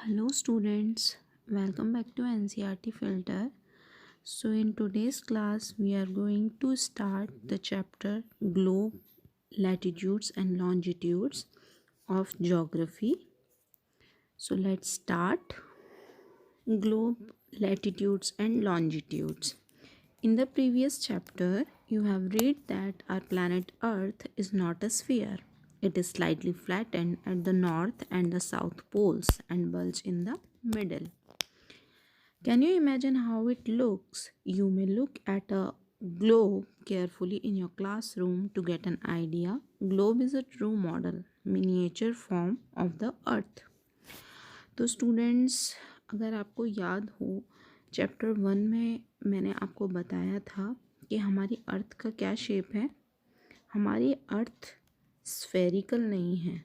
Hello students, welcome back to NCERT Filter. So in today's class we are going to start the chapter Globe, Latitudes and Longitudes of Geography. So let's start. Globe, Latitudes and Longitudes. In the previous chapter, you have read that our planet Earth is not a sphere. It is slightly flattened at the north and the south poles and bulge in the middle. Can you imagine how it looks? You may look at a globe carefully in your classroom to get an idea. Globe is a true model, miniature form of the earth. तो students, अगर आपको याद हो chapter 1 में मैंने आपको बताया था कि हमारी अर्थ का क्या शेप है। हमारी अर्थ स्फेरिकल नहीं है,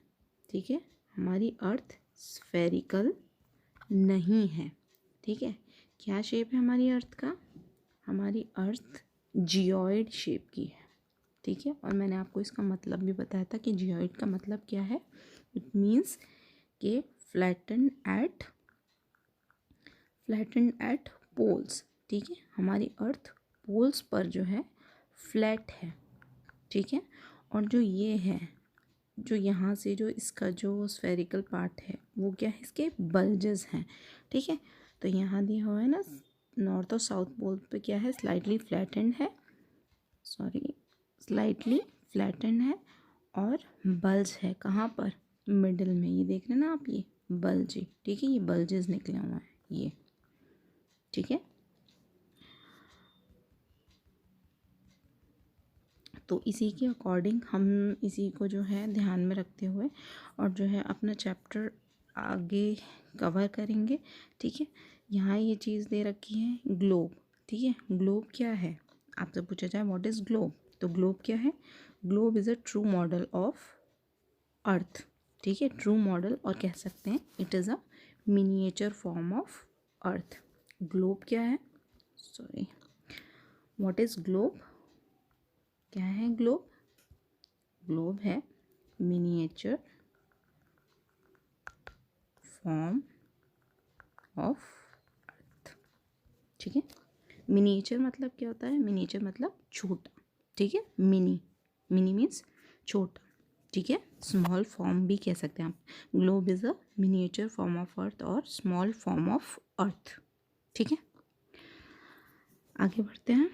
ठीक है। हमारी अर्थ स्फेरिकल नहीं है, ठीक है। क्या शेप है हमारी अर्थ का? हमारी अर्थ जियोइड शेप की है, ठीक है। और मैंने आपको इसका मतलब भी बताया था कि जियोइड का मतलब क्या है। इट मीन्स कि फ्लैटन एट पोल्स, ठीक है। हमारी अर्थ पोल्स पर जो है फ्लैट है, ठीक है। और जो ये है, जो यहाँ से जो इसका जो स्फेरिकल पार्ट है वो क्या है, इसके बल्जेस हैं, ठीक है। तो यहाँ दिया हुआ है ना, नॉर्थ और साउथ पोल पे क्या है, स्लाइटली फ्लैटेंड है और बल्ज है कहाँ पर, मिडिल में। ये देख रहे हैं ना आप, ये बल्ज, ठीक है। ये बल्जेस निकले हुए हैं ये, ठीक है। तो इसी के अकॉर्डिंग हम इसी को जो है ध्यान में रखते हुए और जो है अपना चैप्टर आगे कवर करेंगे, ठीक है। यहाँ ये चीज़ दे रखी है ग्लोब, ठीक है। ग्लोब क्या है, आपसे पूछा जाए व्हाट इज़ ग्लोब, तो ग्लोब क्या है? Globe is a true model of earth, ठीक है। ट्रू मॉडल, और कह सकते हैं it is a miniature form of earth. Globe क्या है, सॉरी, व्हाट इज़ ग्लोब? क्या है ग्लोब? ग्लोब है मिनिएचर फॉर्म ऑफ अर्थ, ठीक है। मिनिएचर मतलब क्या होता है? मिनिएचर मतलब छोटा, ठीक है। मिनी मीन्स छोटा, ठीक है। स्मॉल फॉर्म भी कह सकते हैं आप। Globe is a miniature form of earth और स्मॉल फॉर्म ऑफ अर्थ, ठीक है। आगे बढ़ते हैं।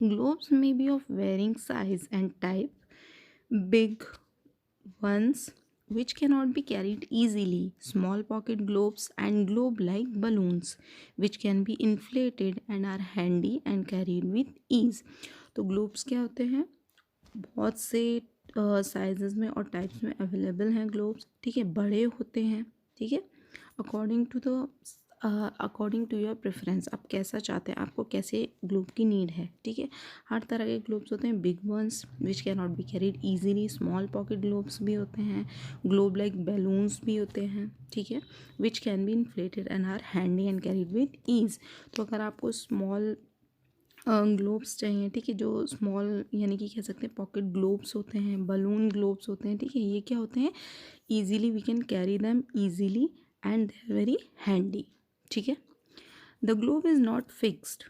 Globes may be of varying size and type. Big ones which cannot be carried easily, small pocket globes and globe-like balloons which can be inflated and are handy and carried with ease. तो globes क्या होते हैं? बहुत से sizes में और types में available हैं ग्लोब्स, ठीक है। बड़े होते हैं, ठीक है। अकॉर्डिंग टू योर प्रेफरेंस, आप कैसा चाहते हैं, आपको कैसे ग्लोब की नीड है, ठीक है। हर तरह के ग्लोब्स होते हैं। Big ones which can not be carried easily, small pocket globes भी होते हैं, ग्लोब लाइक बैलून्स भी होते हैं, ठीक है। Which can be inflated and are handy and carried with ease. तो अगर आपको स्मॉल ग्लोब्स चाहिए, ठीक है, जो स्मॉल यानी कि कह सकते हैं पॉकेट ग्लोब्स होते हैं, बलून ग्लोब्स होते हैं, ठीक है। ये क्या होते हैं? Easily we can carry them easily and they are very handy, ठीक है। The globe is not fixed,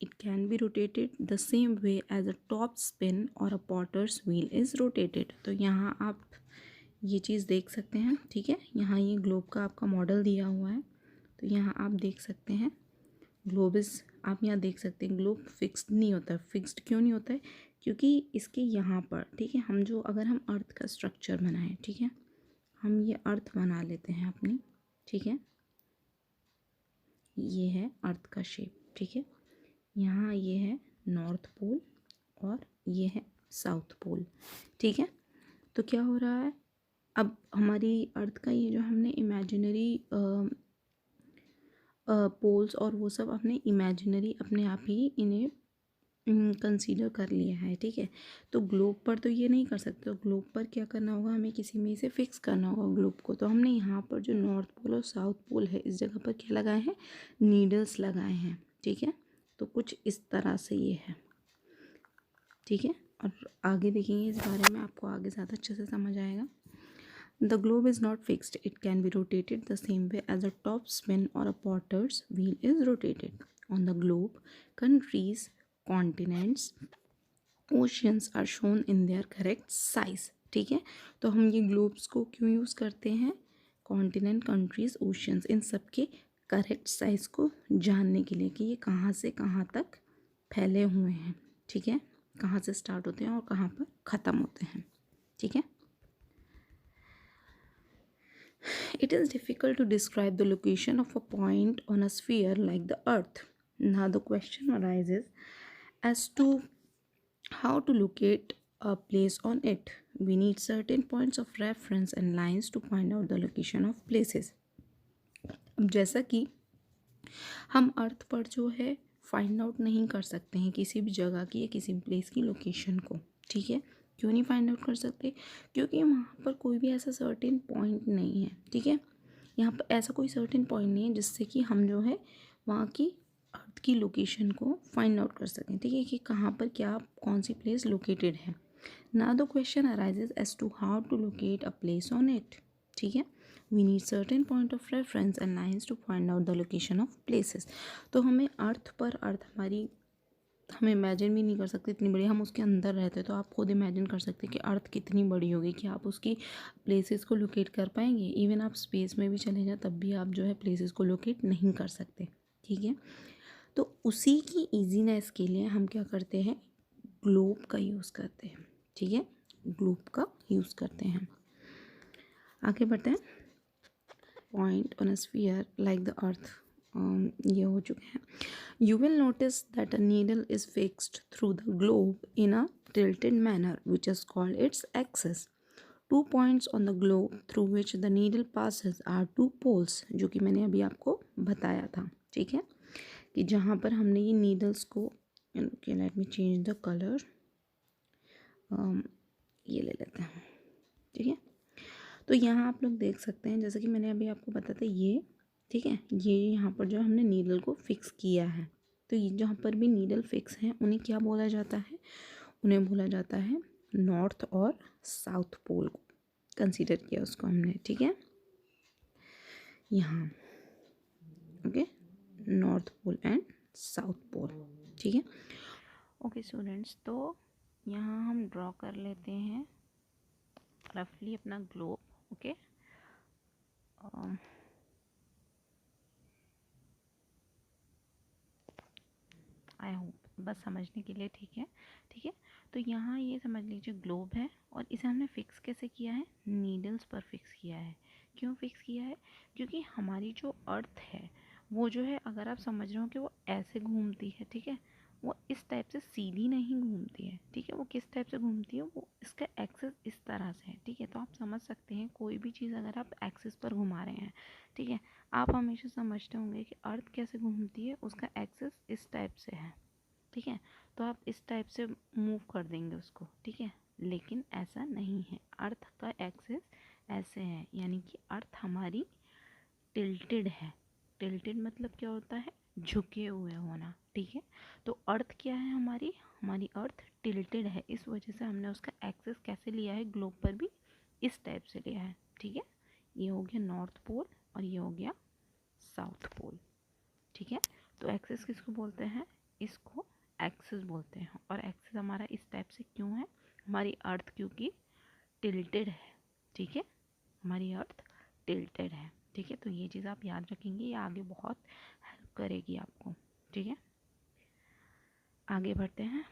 it can be rotated the same way as a top spin और a potter's wheel is rotated. तो यहाँ आप ये चीज़ देख सकते हैं, ठीक है। यहाँ ये ग्लोब का आपका मॉडल दिया हुआ है, तो यहाँ आप देख सकते हैं ग्लोब इज़, आप यहाँ देख सकते हैं ग्लोब फिक्स्ड नहीं होता है। फिक्स्ड क्यों नहीं होता है? क्योंकि इसके यहाँ पर, ठीक है, हम जो अगर हम अर्थ का स्ट्रक्चर बनाएं, ठीक है, हम ये अर्थ बना लेते हैं अपनी, ठीक है। ये है अर्थ का शेप, ठीक है। यहाँ ये है नॉर्थ पोल और ये है साउथ पोल, ठीक है। तो क्या हो रहा है, अब हमारी अर्थ का ये जो हमने इमेजिनरी पोल्स और वो सब अपने इमेजिनरी अपने आप ही इन्हें कंसीडर कर लिया है, ठीक है। तो ग्लोब पर तो ये नहीं कर सकते, तो ग्लोब पर क्या करना होगा, हमें किसी में से फिक्स करना होगा ग्लोब को। तो हमने यहाँ पर जो नॉर्थ पोल और साउथ पोल है, इस जगह पर क्या लगाए हैं? नीडल्स लगाए हैं, ठीक है। तो कुछ इस तरह से ये है, ठीक है। और आगे देखेंगे इस बारे में, आपको आगे ज़्यादा अच्छे से समझ आएगा। The globe is not fixed. It can be rotated the same way as a top spin or a potter's wheel is rotated. On the globe, countries, continents, oceans are shown in their correct size. ठीक है, तो हम ये globes को क्यों use करते हैं? Continent, countries, oceans, इन सब के करेक्ट साइज़ को जानने के लिए कि ये कहाँ से कहाँ तक फैले हुए हैं. ठीक है, कहाँ से स्टार्ट होते हैं और कहाँ पर ख़त्म होते हैं. ठीक है. It is difficult to describe the location of a point on a sphere like the Earth. Now the question arises as to how to locate a place on it. We need certain points of reference and lines to find out the location of places. अब जैसा कि हम अर्थ पर जो है find out नहीं कर सकते हैं किसी भी जगह की या किसी भी प्लेस की लोकेशन को. ठीक है, क्यों नहीं फाइंड आउट कर सकते? क्योंकि वहाँ पर कोई भी ऐसा सर्टेन पॉइंट नहीं है. ठीक है, यहाँ पर ऐसा कोई सर्टेन पॉइंट नहीं है जिससे कि हम जो है वहाँ की अर्थ की लोकेशन को फाइंड आउट कर सकें. ठीक है, कि कहाँ पर क्या कौन सी प्लेस लोकेटेड है. Now the question arises as to how to locate a place on it. ठीक है, we need certain point of reference and lines to find out the location of places. तो हमें अर्थ पर, अर्थ हमारी, हम इमेजिन भी नहीं कर सकते इतनी बड़ी. हम उसके अंदर रहते तो आप खुद इमेजिन कर सकते कि अर्थ कितनी बड़ी होगी, कि आप उसकी प्लेसेस को लोकेट कर पाएंगे. इवन आप स्पेस में भी चले जाएं तब भी आप जो है प्लेसेस को लोकेट नहीं कर सकते. ठीक है, तो उसी की ईजीनेस के लिए हम क्या करते हैं, ग्लोब का यूज़ करते हैं. ठीक है, ग्लोब का यूज़ करते हैं. आगे बढ़ते हैं. Point on a sphere like the earth, ये हो चुके हैं. You will notice that a needle is fixed through the globe in a tilted manner, which is called its axis. 2 points on the globe through which the needle passes are 2 poles, जो कि मैंने अभी आपको बताया था. ठीक है, कि जहाँ पर हमने ये नीडल्स को, okay, let me change the color, ये ले लेते हैं. ठीक है, तो यहाँ आप लोग देख सकते हैं जैसा कि मैंने अभी आपको बताया था ये. ठीक है, ये यहाँ पर जो हमने नीडल को फिक्स किया है, तो ये जहाँ पर भी नीडल फिक्स हैं उन्हें क्या बोला जाता है? उन्हें बोला जाता है नॉर्थ और साउथ पोल को कंसीडर किया उसको हमने. ठीक है, यहाँ okay, north pole and south pole. ठीक है, ओके स्टूडेंट्स, तो यहाँ हम ड्रॉ कर लेते हैं रफली अपना ग्लोब. ओके, आई होप बस समझने के लिए. ठीक है, ठीक है, तो यहाँ ये समझ लीजिए ग्लोब है और इसे हमने फिक्स कैसे किया है? नीडल्स पर फिक्स किया है. क्यों फिक्स किया है? क्योंकि हमारी जो अर्थ है वो जो है, अगर आप समझ रहे हो कि वो ऐसे घूमती है, ठीक है, वो इस टाइप से सीधी नहीं घूमती है. ठीक है, वो किस टाइप से घूमती है? वो इसका एक्सिस इस तरह से है. ठीक है, तो आप समझ सकते हैं कोई भी चीज़ अगर आप एक्सिस पर घुमा रहे हैं, ठीक है, आप हमेशा समझते होंगे कि अर्थ कैसे घूमती है, उसका एक्सिस इस टाइप से है. ठीक है, तो आप इस टाइप से मूव कर देंगे उसको. ठीक है, लेकिन ऐसा नहीं है. अर्थ का एक्सिस ऐसे है, यानी कि अर्थ हमारी टिल्टेड है. टिल्टेड मतलब क्या होता है? झुके हुए होना. ठीक है, तो अर्थ क्या है हमारी? हमारी अर्थ टिल्टेड है. इस वजह से हमने उसका एक्सिस कैसे लिया है ग्लोब पर भी? इस टाइप से लिया है. ठीक है, ये हो गया नॉर्थ पोल और ये हो गया साउथ पोल. ठीक है, तो एक्सिस किसको बोलते हैं? इसको एक्सिस बोलते हैं. और एक्सिस हमारा इस टाइप से क्यों है? हमारी अर्थ क्योंकि टिल्टेड है. ठीक है, हमारी अर्थ टिल्टेड है. ठीक है, तो ये चीज़ आप याद रखेंगे, ये आगे बहुत हेल्प करेगी आपको. ठीक है, आगे बढ़ते हैं.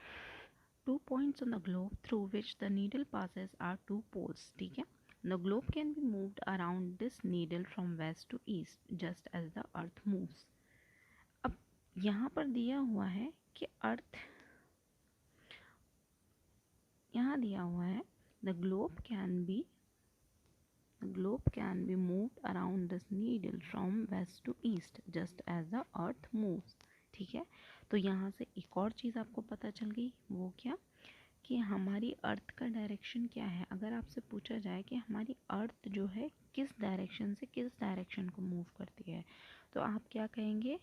2 points on the globe through which the needle passes are 2 poles. ठीक है, the globe can be moved around this needle from west to east just as the earth moves. अब यहाँ पर दिया हुआ है कि अर्थ, यहाँ दिया हुआ है the globe can be moved around this needle from west to east just as the earth moves. ठीक है, तो यहाँ से एक और चीज़ आपको पता चल गई. वो क्या? कि हमारी अर्थ का डायरेक्शन क्या है. अगर आपसे पूछा जाए कि हमारी अर्थ जो है किस डायरेक्शन से किस डायरेक्शन को मूव करती है, तो आप क्या कहेंगे?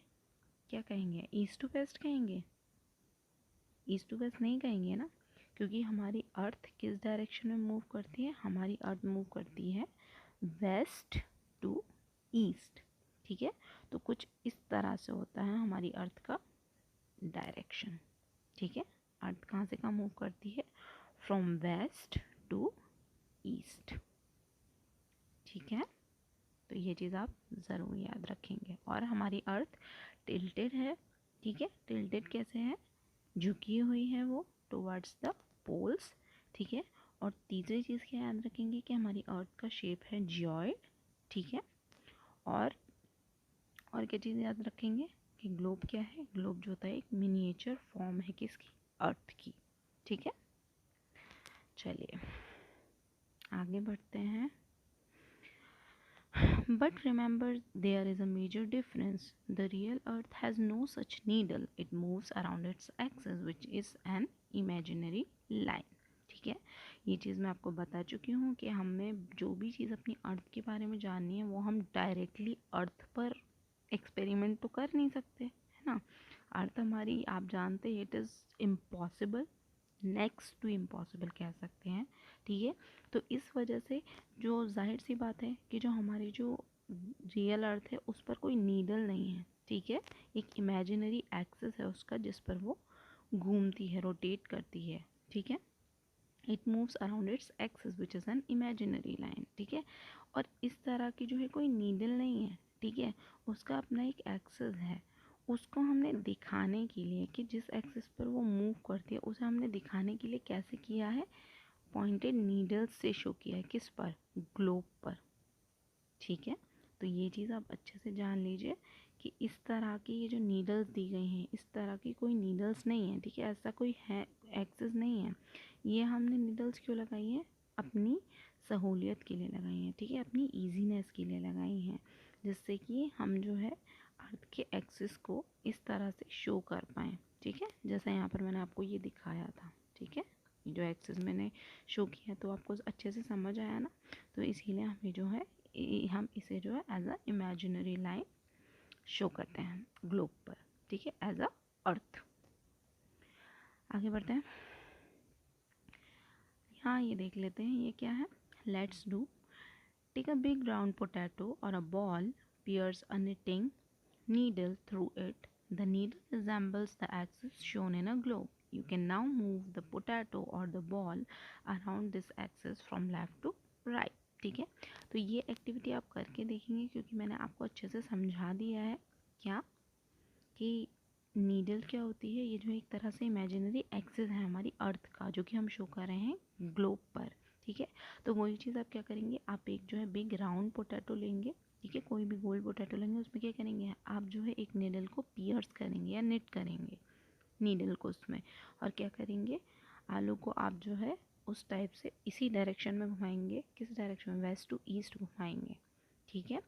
क्या कहेंगे? ईस्ट टू वेस्ट कहेंगे? ईस्ट टू वेस्ट नहीं कहेंगे ना, क्योंकि हमारी अर्थ किस डायरेक्शन में मूव करती है? हमारी अर्थ मूव करती है वेस्ट टू ईस्ट, ठीक है। तो कुछ इस तरह से होता है हमारी अर्थ का डायरेक्शन, ठीक है। अर्थ कहाँ से कहाँ मूव करती है, फ्रॉम वेस्ट टू ईस्ट, ठीक है। तो ये चीज़ आप ज़रूर याद रखेंगे। और हमारी अर्थ टिल्टेड है, ठीक है। टिल्टेड कैसे है, झुकी हुई है वो टुवर्ड्स द पोल्स, ठीक है। और तीसरी चीज़ क्या याद रखेंगे कि हमारी अर्थ का शेप है जियोइड, ठीक है। और क्या चीज़ याद रखेंगे कि ग्लोब क्या है, ग्लोब जो होता है एक मिनिएचर फॉर्म है किसकी, अर्थ की, ठीक है। चलिए आगे बढ़ते हैं। But remember, there is a major difference. The real Earth has no such needle. It moves around its axis, which is an imaginary line. ठीक है, ये चीज़ मैं आपको बता चुकी हूँ कि हमें जो भी चीज़ अपनी अर्थ के बारे में जाननी है वो हम डायरेक्टली अर्थ पर एक्सपेरिमेंट तो कर नहीं सकते, है ना। अर्थ हमारी, आप जानते हैं, it is impossible, next to impossible कह सकते हैं, ठीक है। तो इस वजह से जो जाहिर सी बात है कि जो हमारी जो रियल अर्थ है उस पर कोई नीडल नहीं है, ठीक है। एक इमेजिनरी एक्सिस है उसका जिस पर वो घूमती है, रोटेट करती है, ठीक है। It moves around its axis which is an imaginary line, ठीक है। और इस तरह की जो है कोई नीडल नहीं है, ठीक है, उसका अपना एक एक्सिस है। उसको हमने दिखाने के लिए कि जिस एक्सिस पर वो मूव करती है उसे हमने दिखाने के लिए कैसे किया है, पॉइंटेड नीडल्स से शो किया है, किस पर, ग्लोब पर, ठीक है। तो ये चीज़ आप अच्छे से जान लीजिए कि इस तरह की ये जो नीडल्स दी गई हैं इस तरह की कोई नीडल्स नहीं है, ठीक है। ऐसा कोई है एक्सिस नहीं है। ये हमने नीडल्स क्यों लगाई हैं, अपनी सहूलियत के लिए लगाई हैं, ठीक है, अपनी ईजीनेस के लिए लगाई हैं, जिससे कि हम जो है अर्थ के एक्सिस को इस तरह से शो कर पाएँ, ठीक है। जैसा यहाँ पर मैंने आपको ये दिखाया था, ठीक है। जो एक्सिस मैंने शो किया तो आपको अच्छे से समझ आया ना। तो इसीलिए हमें जो है हम इसे जो है as a imaginary line show करते हैं ग्लोब पर, ठीक है, एज अ अर्थ। आगे बढ़ते हैं, यहाँ ये देख लेते हैं ये क्या है। Let's do, take a big round potato और a ball, pierce a knitting needle through it. The needle resembles the axis shown in a globe. You can now move the potato or the ball around this axis from left to right. ठीक है, तो ये activity आप करके देखेंगे क्योंकि मैंने आपको अच्छे से समझा दिया है क्या कि नीडल क्या होती है। ये जो एक तरह से इमेजिनरी एक्सिस है हमारी अर्थ का जो कि हम शो कर रहे हैं ग्लोब पर, ठीक है। तो वही चीज़ आप क्या करेंगे, आप एक जो है बिग राउंड पोटैटो लेंगे, ठीक है, कोई भी गोल पोटैटो लेंगे, उसमें क्या करेंगे आप जो है एक नीडल को पियर्स करेंगे या निट करेंगे नीडल को उसमें, और क्या करेंगे आलू को आप जो है उस टाइप से इसी डायरेक्शन में घुमाएंगे, किस डायरेक्शन में, वेस्ट टू ईस्ट घुमाएंगे, ठीक है।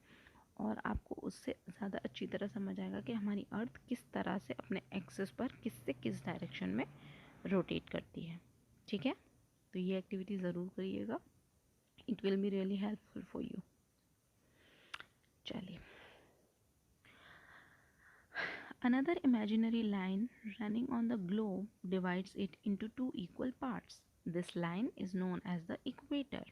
और आपको उससे ज़्यादा अच्छी तरह समझ आएगा कि हमारी अर्थ किस तरह से अपने एक्सिस पर किस से किस डायरेक्शन में रोटेट करती है, ठीक है। तो ये एक्टिविटी ज़रूर करिएगा, it will be really helpful for you. चलिए, another imaginary line running on the globe divides it into two equal parts. This line is known as the equator.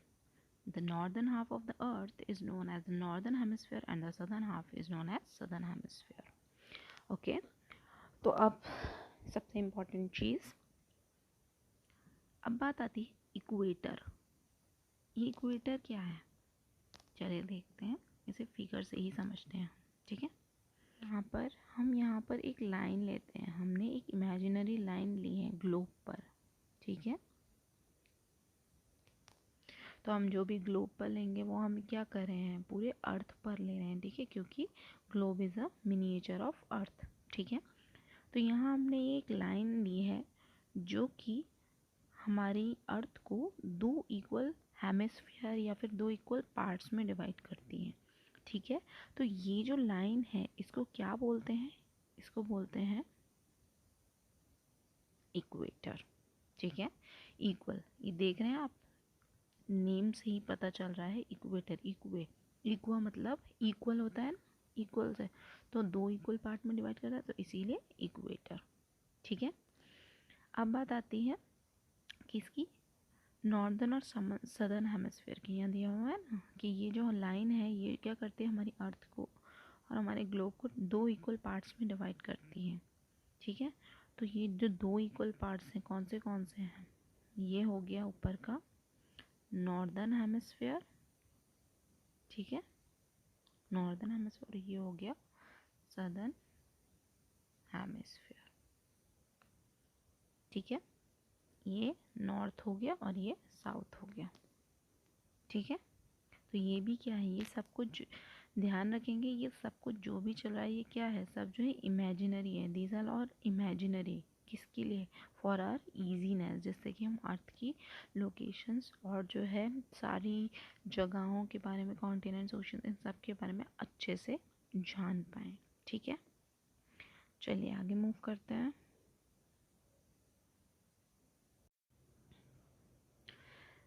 The northern half of the earth is known as the northern hemisphere and the southern half is known as southern hemisphere. Okay, तो अब सबसे important चीज़, अब बात आती है equator. ये equator क्या है, चलिए देखते हैं, इसे फिगर से ही समझते हैं, ठीक है। यहाँ पर एक लाइन लेते हैं, हमने एक इमेजिनरी लाइन ली है ग्लोब पर, ठीक है। तो हम जो भी ग्लोब पर लेंगे वो हम क्या कर रहे हैं, पूरे अर्थ पर ले रहे हैं, ठीक है, क्योंकि globe is a miniature of earth, ठीक है। तो यहाँ हमने एक लाइन ली है जो कि हमारी अर्थ को दो इक्वल हेमिस्फीयर या फिर दो इक्वल पार्ट्स में डिवाइड करती है, ठीक है। तो ये जो लाइन है इसको क्या बोलते हैं, इसको बोलते हैं इक्वेटर, ठीक है। इक्वल, ये देख रहे हैं आप, नेम से ही पता चल रहा है इक्वेटर, इक्वा मतलब इक्वल होता है, इक्वल से तो दो इक्वल पार्ट में डिवाइड कर रहा है, तो इसीलिए इक्वेटर, ठीक है। अब बात आती है किसकी, नॉर्दर्न और सदर्न हेमिस्फीयर की, यहाँ दिया हुआ है ना कि ये जो लाइन है ये क्या करती है, हमारी अर्थ को और हमारे ग्लोब को दो इक्वल पार्ट्स में डिवाइड करती है। ठीक है, तो ये जो दो इक्वल पार्ट्स हैं कौन से हैं, ये हो गया ऊपर का नॉर्दर्न हेमिस्फीयर, ठीक है, नॉर्दर्न हेमिस्फीयर, ये हो गया सदर्न हेमिस्फीयर। ठीक है, ये नॉर्थ हो गया और ये साउथ हो गया। ठीक है, तो ये भी क्या है, ये सब कुछ ध्यान रखेंगे, ये सब कुछ जो भी चल रहा है ये क्या है, सब जो है इमेजिनरी है। दीज आर और इमेजिनरी, किसके लिए, फॉर आर ईजीनेस, जिससे कि हम अर्थ की लोकेशंस और जो है सारी जगहों के बारे में, कॉन्टिनेंट्स, ओशन, इन सब के बारे में अच्छे से जान पाएँ। ठीक है, चलिए आगे मूव करते हैं।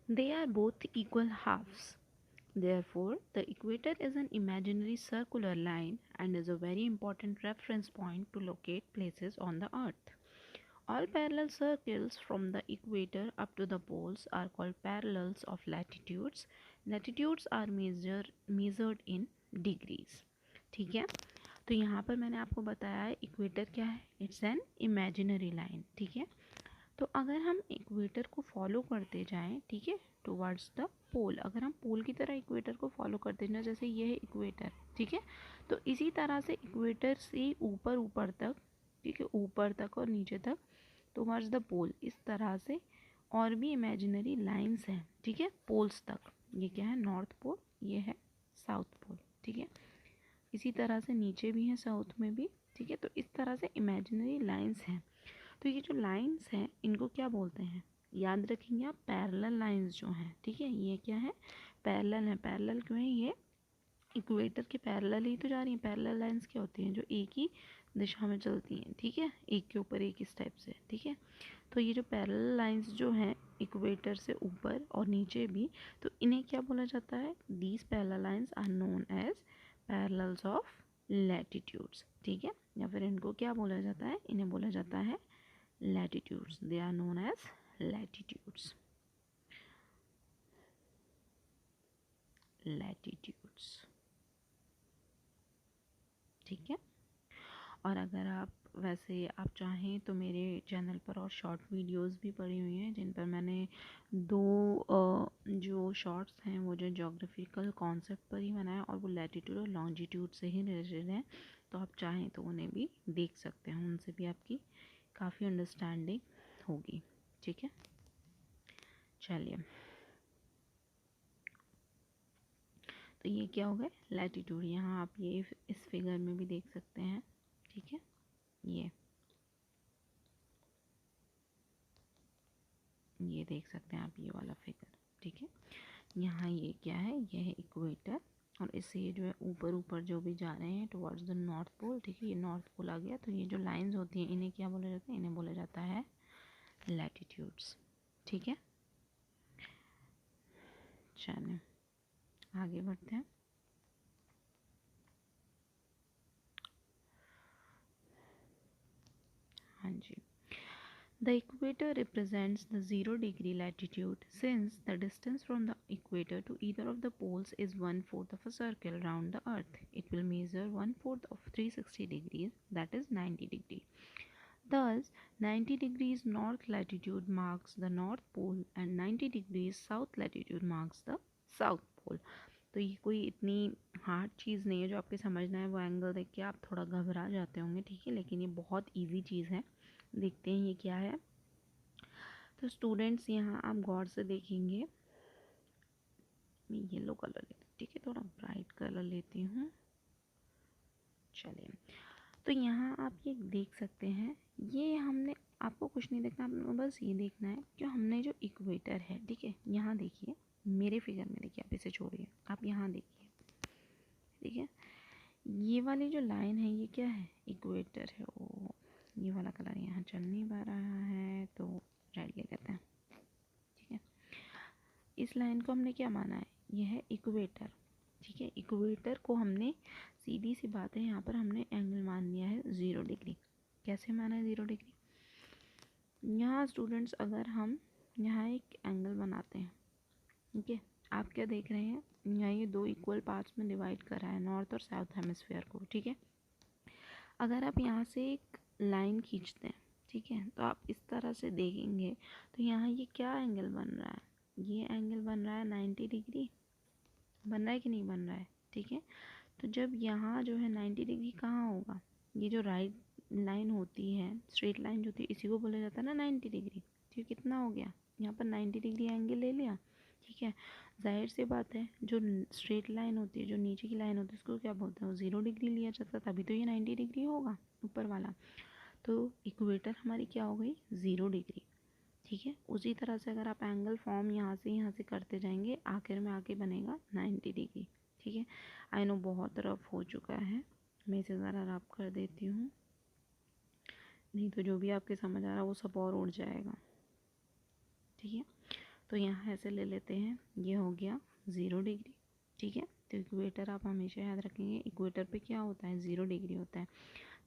They are both equal halves. Therefore, the equator is an imaginary circular line and is a very important reference point to locate places on the earth. All parallel circles from the equator up to the poles are called parallels of latitudes. Latitudes are measured in degrees. ठीक है, तो यहाँ पर मैंने आपको बताया है equator क्या है, इट्स एन इमेजिनरी लाइन। ठीक है, तो अगर हम इक्वेटर को फॉलो करते जाएं, ठीक है, टुवर्ड्स द पोल, अगर हम पोल की तरह इक्वेटर को फॉलो करते जाएं, जैसे ये है इक्वेटर, ठीक है, तो इसी तरह से इक्वेटर से ऊपर ऊपर तक, ठीक है, ऊपर तक और नीचे तक टुवर्ड्स द पोल, इस तरह से और भी इमेजिनरी लाइंस हैं। ठीक है, पोल्स तक, ये क्या है, नॉर्थ पोल, ये है साउथ पोल। ठीक है, इसी तरह से नीचे भी है साउथ में भी। ठीक है, तो इस तरह से इमेजिनरी लाइंस हैं। तो ये जो लाइंस हैं इनको क्या बोलते हैं, याद रखेंगे आप, पैरेलल लाइंस जो हैं। ठीक है, ये क्या है, पैरेलल है। पैरेलल क्यों है, ये इक्वेटर के पैरेलल ही तो जा रही हैं। पैरेलल लाइंस क्या होती हैं, जो एक ही दिशा में चलती हैं। ठीक है, एक के ऊपर एक इस टाइप से। ठीक है, तो ये जो पैरेलल लाइंस जो हैं इक्वेटर से ऊपर और नीचे भी, तो इन्हें क्या बोला जाता है, these parallel lines are known as parallels of latitudes. ठीक है, या फिर इनको क्या बोला जाता है, इन्हें बोला जाता है latitudes. They are known as latitudes. Latitudes. ठीक है, और अगर आप वैसे आप चाहें तो मेरे चैनल पर और शॉर्ट वीडियोस भी पड़ी हुई हैं, जिन पर मैंने दो जो शॉर्ट्स हैं वो जो जोग्राफिकल कॉन्सेप्ट पर ही बनाया, और वो लैटिट्यूड और लॉन्जिट्यूड से ही रिलेटेड हैं। तो आप चाहें तो उन्हें भी देख सकते हैं, उनसे भी आपकी काफ़ी अंडरस्टैंडिंग होगी। ठीक है, चलिए, तो ये क्या हो गए, लैटिट्यूड। यहाँ आप ये इस फिगर में भी देख सकते हैं। ठीक है, ये देख सकते हैं आप, ये वाला फिगर। ठीक है, यहाँ ये क्या है, ये है इक्वेटर, और इससे ये जो है ऊपर ऊपर जो भी जा रहे हैं टुवर्ड्स द नॉर्थ पोल। ठीक है, ये नॉर्थ पोल आ गया। तो ये जो लाइंस होती हैं इन्हें क्या बोला जाता है, इन्हें बोला जाता है लैटिट्यूड्स। ठीक है, चलिए आगे बढ़ते हैं। हाँ जी, the equator represents the 0-degree latitude, since the distance from the equator to either of the poles is 1/4 of a circle round the earth. It will measure 1/4 of 360 degrees, that is 90 degrees. Thus, 90 degrees north latitude marks the north pole and 90 degrees south latitude marks the south pole. तो ये कोई इतनी hard चीज़ नहीं है, जो आपके समझना है वो एंगल देख के आप थोड़ा घबरा जाते होंगे। ठीक है, लेकिन ये बहुत इजी चीज़ है। देखते हैं ये क्या है। तो स्टूडेंट्स यहाँ आप गौर से देखेंगे, मैं येलो कलर लेती, ठीक है, थोड़ा ब्राइट कलर लेती हूँ। चलिए, तो यहाँ आप ये देख सकते हैं, ये हमने, आपको कुछ नहीं देखना, आपको बस ये देखना है कि हमने जो इक्वेटर है, ठीक है, यहाँ देखिए मेरे फिगर में, देखिए आप इसे छोड़िए, आप यहाँ देखिए। ठीक है, ये वाली जो लाइन है ये क्या है, इक्वेटर है। वो ये वाला कलर यहाँ चल नहीं पा रहा है तो रेड ले लेते हैं। ठीक है, इस लाइन को हमने क्या माना है, ये है इक्वेटर। ठीक है, इक्वेटर को हमने, सीधी सी बात है, यहाँ पर हमने एंगल मान लिया है 0 डिग्री। कैसे माना है 0 डिग्री, यहाँ स्टूडेंट्स अगर हम यहाँ एक एंगल बनाते हैं। ठीक है, आप क्या देख रहे हैं, यहाँ ये दो इक्वल पार्ट्स में डिवाइड करा है, नॉर्थ और साउथ हेमिस्फीयर को। ठीक है, अगर आप यहाँ से एक लाइन खींचते हैं, ठीक है, तो आप इस तरह से देखेंगे तो यहाँ ये क्या एंगल बन रहा है, ये एंगल बन रहा है 90 डिग्री। बन रहा है कि नहीं बन रहा है? ठीक है, तो जब यहाँ जो है 90 डिग्री कहाँ होगा, ये जो राइट लाइन होती है, स्ट्रेट लाइन जो होती है, इसी को बोला जाता है ना 90 डिग्री। ठीक, कितना हो गया, यहाँ पर 90 डिग्री एंगल ले लिया। ठीक है, जाहिर सी बात है जो स्ट्रेट लाइन होती है, जो नीचे की लाइन होती है, उसको क्या बोलते हैं, वो 0 डिग्री लिया जाता है, तभी तो ये 90 डिग्री होगा ऊपर वाला। तो इक्वेटर हमारी क्या हो गई, 0 डिग्री। ठीक है, उसी तरह से अगर आप एंगल फॉर्म यहाँ से करते जाएंगे, आखिर में आके बनेगा 90 डिग्री। ठीक है, आई नो बहुत रफ हो चुका है, मैं इसे ज़रा रफ कर देती हूँ, नहीं तो जो भी आपके समझ आ रहा है वो सब और उड़ जाएगा। ठीक है, तो यहाँ ऐसे ले लेते हैं, ये हो गया 0 डिग्री। ठीक है, तो इक्वेटर आप हमेशा याद रखेंगे, इक्वेटर पे क्या होता है, 0 डिग्री होता है।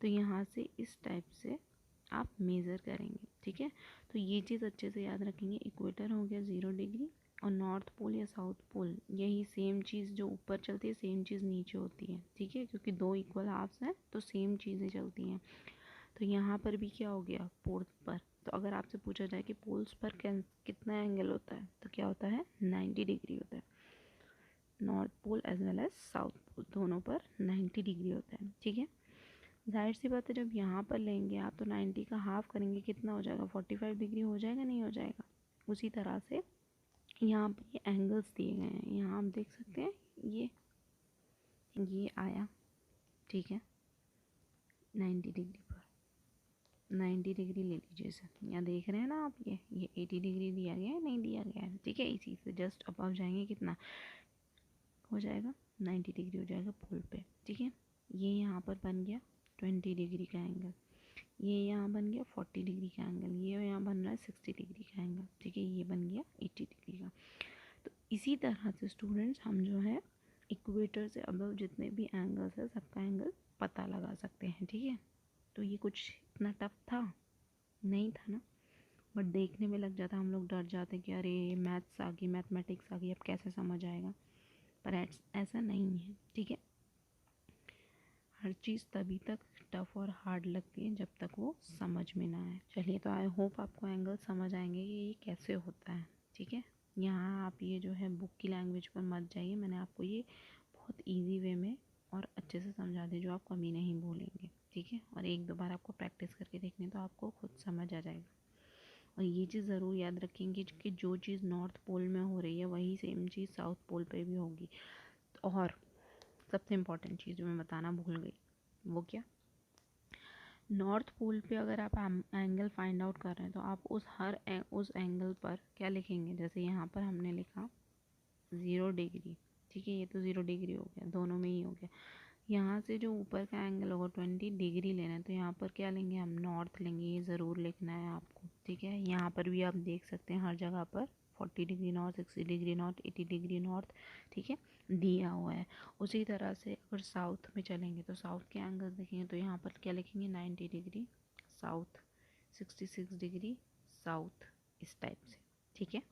तो यहाँ से इस टाइप से आप मेज़र करेंगे। ठीक है, तो ये चीज़ अच्छे से याद रखेंगे, इक्वेटर हो गया 0 डिग्री, और नॉर्थ पोल या साउथ पोल यही सेम चीज़ जो ऊपर चलती है, सेम चीज़ नीचे होती है। ठीक है, क्योंकि दो इक्वल हाफ्स हैं तो सेम चीज़ें चलती हैं। तो यहाँ पर भी क्या हो गया, पोल्स पर, तो अगर आपसे पूछा जाए कि पोल्स पर कितना एंगल होता है, तो क्या होता है, 90 डिग्री होता है। North pole as well as south pole दोनों पर 90 डिग्री होता है। ठीक है, जाहिर सी बात है जब यहाँ पर लेंगे आप तो 90 का हाफ करेंगे, कितना हो जाएगा, 45 डिग्री हो जाएगा, नहीं हो जाएगा। उसी तरह से यहाँ पर ये एंगल्स दिए गए हैं, यहाँ आप देख सकते हैं ये आया। ठीक है, 90 डिग्री पर 90 डिग्री ले लीजिए सर, यहाँ देख रहे हैं ना आप, ये 80 डिग्री दिया गया है, नहीं दिया गया है। ठीक है, इसी से जस्ट अबव जाएंगे, कितना हो जाएगा, 90 डिग्री हो जाएगा पोल पे। ठीक है, ये यहाँ पर बन गया 20 डिग्री का एंगल, ये यहाँ बन गया 40 डिग्री का एंगल, ये यहाँ बन रहा है 60 डिग्री का एंगल। ठीक है, ये बन गया 80 डिग्री का। तो इसी तरह से स्टूडेंट्स हम जो है इक्वेटर से अबव जितने भी एंगल्स है सबका एंगल पता लगा सकते हैं। ठीक है, तो ये कुछ इतना टफ था नहीं था ना, बट देखने में लग जाता, हम लोग डर जाते हैं कि अरे मैथ्स आ गई, मैथमेटिक्स आ गई, अब कैसे समझ आएगा, पर ऐसा नहीं है। ठीक है, हर चीज़ तभी तक टफ और हार्ड लगती है जब तक वो समझ में ना आए। चलिए, तो आई होप आपको एंगल समझ आएंगे कि ये कैसे होता है। ठीक है, यहाँ आप ये जो है बुक की लैंग्वेज पर मत जाइए, मैंने आपको ये बहुत इजी वे में और अच्छे से समझा दी जो आप कभी नहीं भूलेंगे। ठीक है, और एक दो बार आपको प्रैक्टिस करके देखने तो आपको खुद समझ आ जाएगा। और ये चीज़ ज़रूर याद रखेंगे कि जो चीज़ नॉर्थ पोल में हो रही है वही सेम चीज़ साउथ पोल पे भी होगी। और सबसे इम्पॉर्टेंट चीज़ जो मैं बताना भूल गई, वो क्या, नॉर्थ पोल पे अगर आप एंगल फाइंड आउट कर रहे हैं तो आप उस एंगल पर क्या लिखेंगे, जैसे यहाँ पर हमने लिखा 0 डिग्री। ठीक है, ये तो 0 डिग्री हो गया, दोनों में ही हो गया। यहाँ से जो ऊपर का एंगल होगा 20 डिग्री लेना है, तो यहाँ पर क्या लेंगे हम, नॉर्थ लेंगे, ये ज़रूर लिखना है आपको। ठीक है, यहाँ पर भी आप देख सकते हैं हर जगह पर 40 degree north, 60 degree north, 80 degree north, ठीक है, दिया हुआ है। उसी तरह से अगर साउथ में चलेंगे तो साउथ के एंगल देखेंगे तो यहाँ पर क्या लिखेंगे, 90 डिग्री साउथ, 66 डिग्री साउथ, इस टाइप से। ठीक है,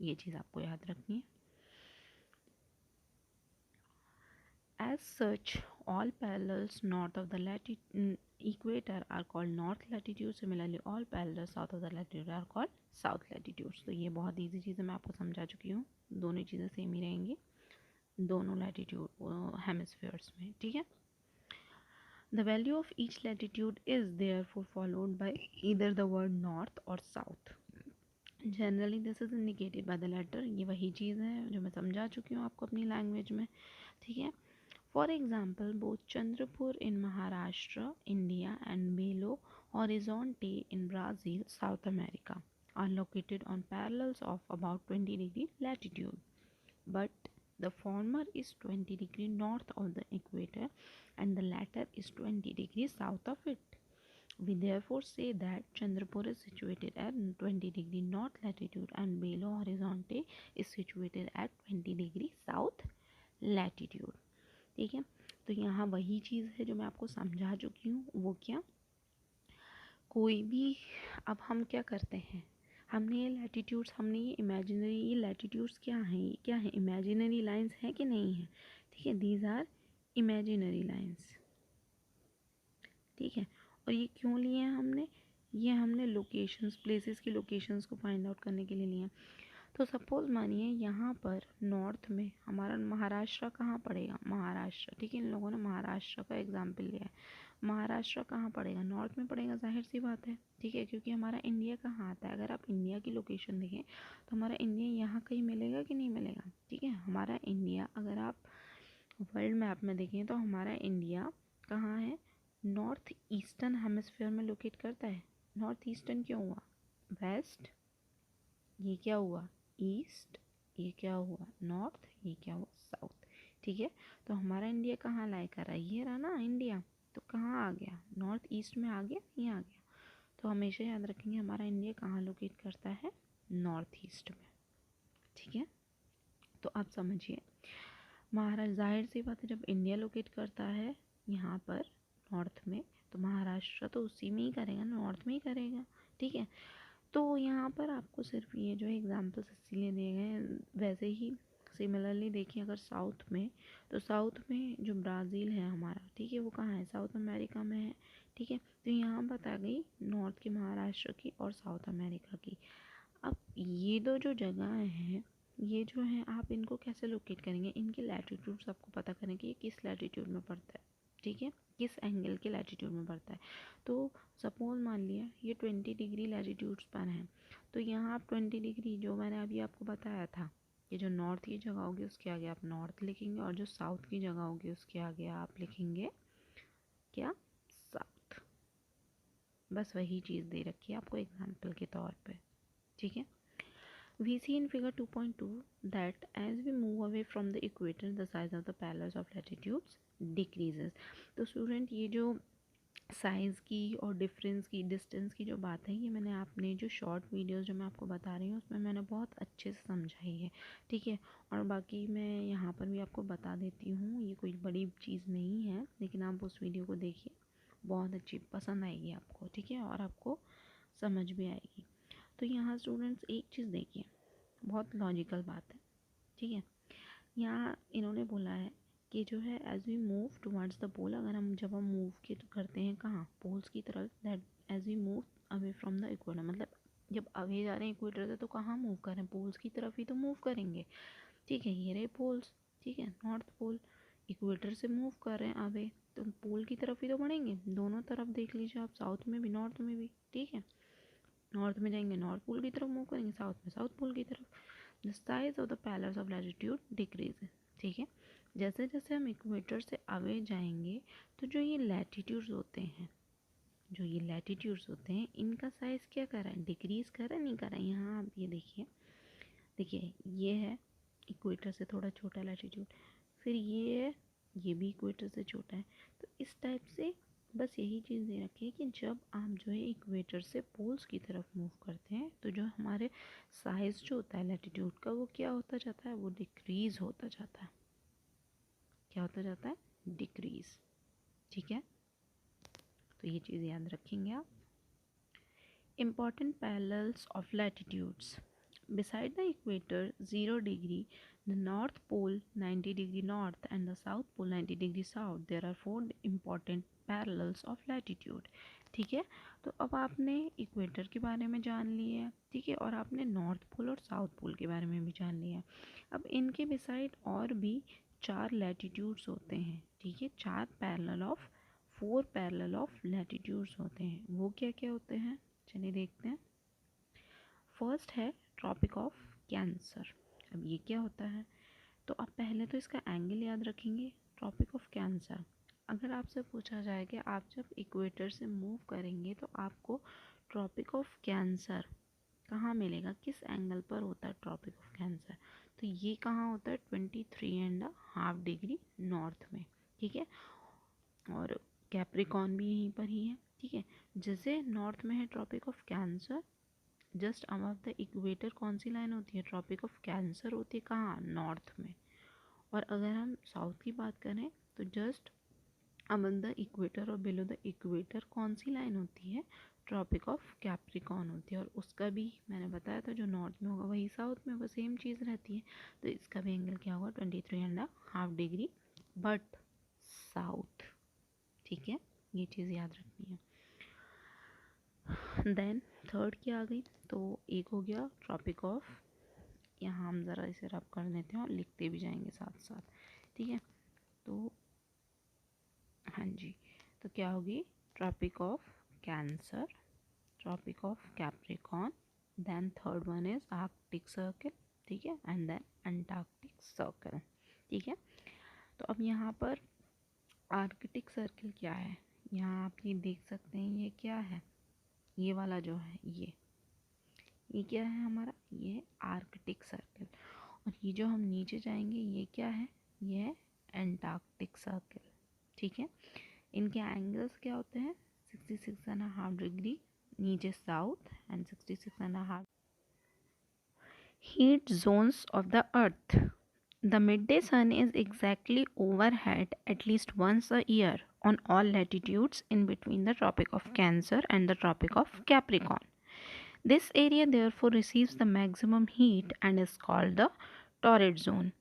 ये चीज़ आपको याद रखनी है। As such, all parallels north of the equator are called north latitude. Similarly, all parallels south of the latitude are called south latitudes. तो ये बहुत इजी चीज़ है, मैं आपको समझा चुकी हूँ, दोनों चीज़ें सेम ही रहेंगी दोनों लैटिट्यूड हेमिस्फीयर्स में। ठीक है, the value of each latitude is therefore followed by either the word north or south. Generally this is indicated by the letter, ये वही चीज़ है जो मैं समझा चुकी हूँ आपको अपनी लैंग्वेज में। ठीक है, for example, both Chandrapur in Maharashtra, India and Belo Horizonte in Brazil, South America are located on parallels of about 20 degree latitude. But the former is 20 degree north of the equator and the latter is 20 degrees south of it. We therefore say that Chandrapur is situated at 20 degree north latitude and Belo Horizonte is situated at 20 degree south latitude. ठीक है, तो यहाँ वही चीज़ है जो मैं आपको समझा चुकी हूँ। वो क्या, कोई भी, अब हम क्या करते हैं, हमने ये लैटिट्यूड्स, हमने ये इमेजिनरी, ये लैटिट्यूड्स क्या हैं, ये क्या है, इमेजिनरी लाइंस हैं कि नहीं है, ठीक है, दीज आर इमेजिनरी लाइंस, ठीक है। और ये क्यों लिए हैं हमने, ये हमने लोकेशंस, प्लेसेस की लोकेशंस को फाइंड आउट करने के लिए लिए हैं। तो सपोज़ मानिए यहाँ पर नॉर्थ में हमारा महाराष्ट्र कहाँ पड़ेगा, महाराष्ट्र, ठीक है, इन लोगों ने महाराष्ट्र का एग्जाम्पल लिया है। महाराष्ट्र कहाँ पड़ेगा, नॉर्थ में पड़ेगा, जाहिर सी बात है, ठीक है, क्योंकि हमारा इंडिया कहाँ आता है। अगर आप इंडिया की लोकेशन देखें तो हमारा इंडिया यहाँ कहीं मिलेगा कि नहीं मिलेगा, ठीक है। हमारा इंडिया, अगर आप वर्ल्ड मैप में देखें तो हमारा इंडिया कहाँ है, नॉर्थ ईस्टर्न हेमिस्फीयर में लोकेट करता है। नॉर्थ ईस्टर्न क्यों हुआ, वेस्ट, ये क्या हुआ ईस्ट, ये क्या हुआ नॉर्थ, ये क्या हुआ साउथ, ठीक है। तो हमारा इंडिया कहाँ लाई कर रहा है, ये रहा ना इंडिया, तो कहाँ आ गया, नॉर्थ ईस्ट में आ गया, ये आ गया। तो हमेशा याद रखेंगे हमारा इंडिया कहाँ लोकेट करता है, नॉर्थ ईस्ट में, ठीक है। तो आप समझिए, महाराष्ट्र, जाहिर सी बात है, जब इंडिया लोकेट करता है यहाँ पर नॉर्थ में, तो महाराष्ट्र तो उसी में ही करेगा, नॉर्थ में ही करेगा, ठीक है। तो यहाँ पर आपको सिर्फ ये जो एग्जांपल्स इसीलिए दिए गए हैं, वैसे ही सिमिलरली देखिए अगर साउथ में, तो साउथ में जो ब्राज़ील है हमारा, ठीक है, वो कहाँ है, साउथ अमेरिका में है, ठीक है। तो यहाँ बता गई नॉर्थ की, महाराष्ट्र की और साउथ अमेरिका की। अब ये दो जो जगह हैं, ये जो हैं, आप इनको कैसे लोकेट करेंगे, इनके लैटिट्यूड्स आपको पता करें कि ये किस लैटिट्यूड में पड़ता है, ठीक है, किस एंगल के लैटिट्यूड में पड़ता है। तो सपोज मान लिया ये 20 डिग्री लैटिट्यूड्स पर हैं, तो यहाँ आप 20 डिग्री जो मैंने अभी आपको बताया था, ये जो नॉर्थ की जगह होगी उसके आगे आप नॉर्थ लिखेंगे, और जो साउथ की जगह होगी उसके आगे आप लिखेंगे क्या, साउथ। बस वही चीज़ दे रखी है आपको एग्जाम्पल के तौर पे, ठीक है। We see in figure 2.2 that as we move away from the equator, the size of the parallels of latitudes decreases. तो स्टूडेंट ये जो साइज़ की और डिफरेंस की, डिस्टेंस की जो बात है, ये मैंने आपने जो शॉर्ट वीडियोस जो मैं आपको बता रही हूँ उसमें मैंने बहुत अच्छे से समझाई है, ठीक है। और बाकी मैं यहाँ पर भी आपको बता देती हूँ, ये कोई बड़ी चीज़ नहीं है, लेकिन आप उस वीडियो को देखिए, बहुत अच्छी पसंद आएगी आपको, ठीक है, और आपको समझ भी आएगी। तो यहाँ स्टूडेंट्स एक चीज़ देखिए, बहुत लॉजिकल बात है, ठीक है। यहाँ इन्होंने बोला है कि जो है as we move towards the pole, अगर हम जब हम मूव करते हैं कहाँ, पोल्स की तरफ, that as we move away from the equator, मतलब जब अवे जा रहे हैं इक्वेटर से तो कहाँ मूव कर रहे हैं, पोल्स की तरफ ही तो मूव करेंगे, ठीक है। ये रहे पोल्स, ठीक है, नॉर्थ पोल, इक्वेटर से मूव कर रहे हैं अवे, तो पोल की तरफ ही तो बढ़ेंगे, दोनों तरफ देख लीजिए आप, साउथ में भी नॉर्थ में भी, ठीक है। नॉर्थ में जाएंगे नॉर्थ पोल की तरफ मूव करेंगे, साउथ में साउथ पोल की तरफ। The size of the parallels of latitude decrease, ठीक है। जैसे जैसे हम इक्वेटर से अवे जाएंगे तो जो ये लैटिट्यूड्स होते हैं, जो ये लैटिट्यूड्स होते हैं, इनका साइज़ क्या कर रहा है, डिक्रीज कर रहा है, नहीं कर रहा है। यहाँ आप ये देखिए, देखिए ये है इक्वेटर से थोड़ा छोटा लैटिट्यूड, फिर ये है, ये भी इक्वेटर से छोटा है। तो इस टाइप से बस यही चीज़ दे रखी है कि जब आप जो है इक्वेटर से पोल्स की तरफ मूव करते हैं तो जो हमारे साइज़ जो होता है लैटिट्यूड का, वो क्या होता जाता है, वो डिक्रीज़ होता जाता है। क्या होता जाता है, डिक्रीज़, ठीक है। तो ये चीज़ याद रखेंगे आप। Important parallels of latitudes. Beside the equator 0 degree, the North Pole 90 degree north and the South Pole 90 degree south, there are 4 important parallels of latitude, ठीक है। तो अब आपने इक्वेटर के बारे में जान लिया, ठीक है, और आपने नॉर्थ पोल और साउथ पोल के बारे में भी जान लिया। अब इनके बिसाइड और भी 4 लैटिट्यूड्स होते हैं, ठीक है, 4 पैरेलल ऑफ लैटिट्यूड्स होते हैं। वो क्या क्या होते हैं, चलिए देखते हैं। फर्स्ट है ट्रॉपिक ऑफ कैंसर। अब ये क्या होता है, तो आप पहले तो इसका एंगल याद रखेंगे, ट्रॉपिक ऑफ कैंसर। अगर आपसे पूछा जाए कि आप जब इक्वेटर से मूव करेंगे तो आपको ट्रॉपिक ऑफ कैंसर कहाँ मिलेगा, किस एंगल पर होता है ट्रॉपिक ऑफ कैंसर, तो ये कहाँ होता है 23.5 डिग्री नॉर्थ में, ठीक है। और कैप्रिकॉन भी यहीं पर ही है, ठीक है। जैसे नॉर्थ में है tropic of cancer, just above the equator कौन सी लाइन होती है, ट्रॉपिक ऑफ कैंसर होती है, कहाँ, नॉर्थ में। और अगर हम साउथ की बात करें तो जस्ट अबव द इक्वेटर और बिलो द इक्वेटर कौन सी लाइन होती है, ट्रॉपिक ऑफ कैप्रिकॉर्न होती है। और उसका भी मैंने बताया था जो नॉर्थ में होगा वही साउथ में, वो सेम चीज़ रहती है। तो इसका भी एंगल क्या होगा 23.5 डिग्री बट साउथ। ठीक है, ये चीज़ याद रखनी है। देन थर्ड क्या आ गई, तो एक हो गया ट्रॉपिक ऑफ, यहाँ हम ज़रा इसे रब कर देते हैं और लिखते भी जाएंगे साथ साथ। ठीक है, तो हाँ जी, तो क्या होगी, tropic of cancer, tropic of capricorn, then third one is arctic circle. ठीक है, एंड देन अंटार्कटिक सर्कल। ठीक है, तो अब यहाँ पर आर्कटिक सर्कल क्या है, यहाँ आप ये देख सकते हैं, ये क्या है, ये वाला जो है ये क्या है हमारा, ये आर्कटिक सर्कल। और ये जो हम नीचे जाएंगे ये क्या है, ये है अंटार्कटिक सर्कल। ठीक है, इनके एंगल्स क्या होते हैं, 66.5 डिग्री नीचे south and 66.5 heat zones of the earth. The midday sun is exactly overhead at least once a year on all latitudes in between the Tropic of Cancer and the Tropic of Capricorn. This area therefore receives the maximum heat and is called the torrid zone.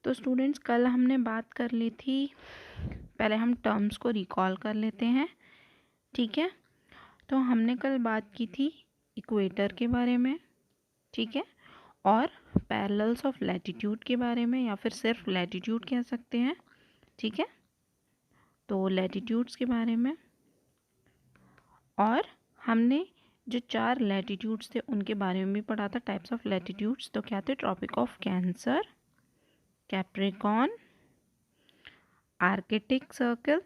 तो students कल हमने बात कर ली थी, पहले हम terms को recall कर लेते हैं। ठीक है, तो हमने कल बात की थी इक्वेटर के बारे में, ठीक है, और पैरेलल्स ऑफ लैटिट्यूड के बारे में, या फिर सिर्फ लैटिट्यूड कह सकते हैं। ठीक है, तो लैटिट्यूड्स के बारे में, और हमने जो 4 लैटिट्यूड्स थे उनके बारे में भी पढ़ा था, टाइप्स ऑफ लैटिट्यूड्स। तो क्या थे, tropic of cancer, capricorn, arctic circle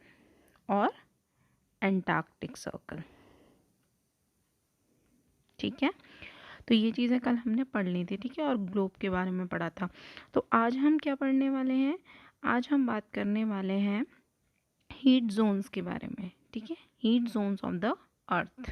और अंटार्कटिक सर्कल। ठीक है, तो ये चीज़ें कल हमने पढ़ ली थी। ठीक है, और ग्लोब के बारे में पढ़ा था। तो आज हम क्या पढ़ने वाले हैं, आज हम बात करने वाले हैं हीट जोन्स के बारे में। ठीक है, heat zones of the earth.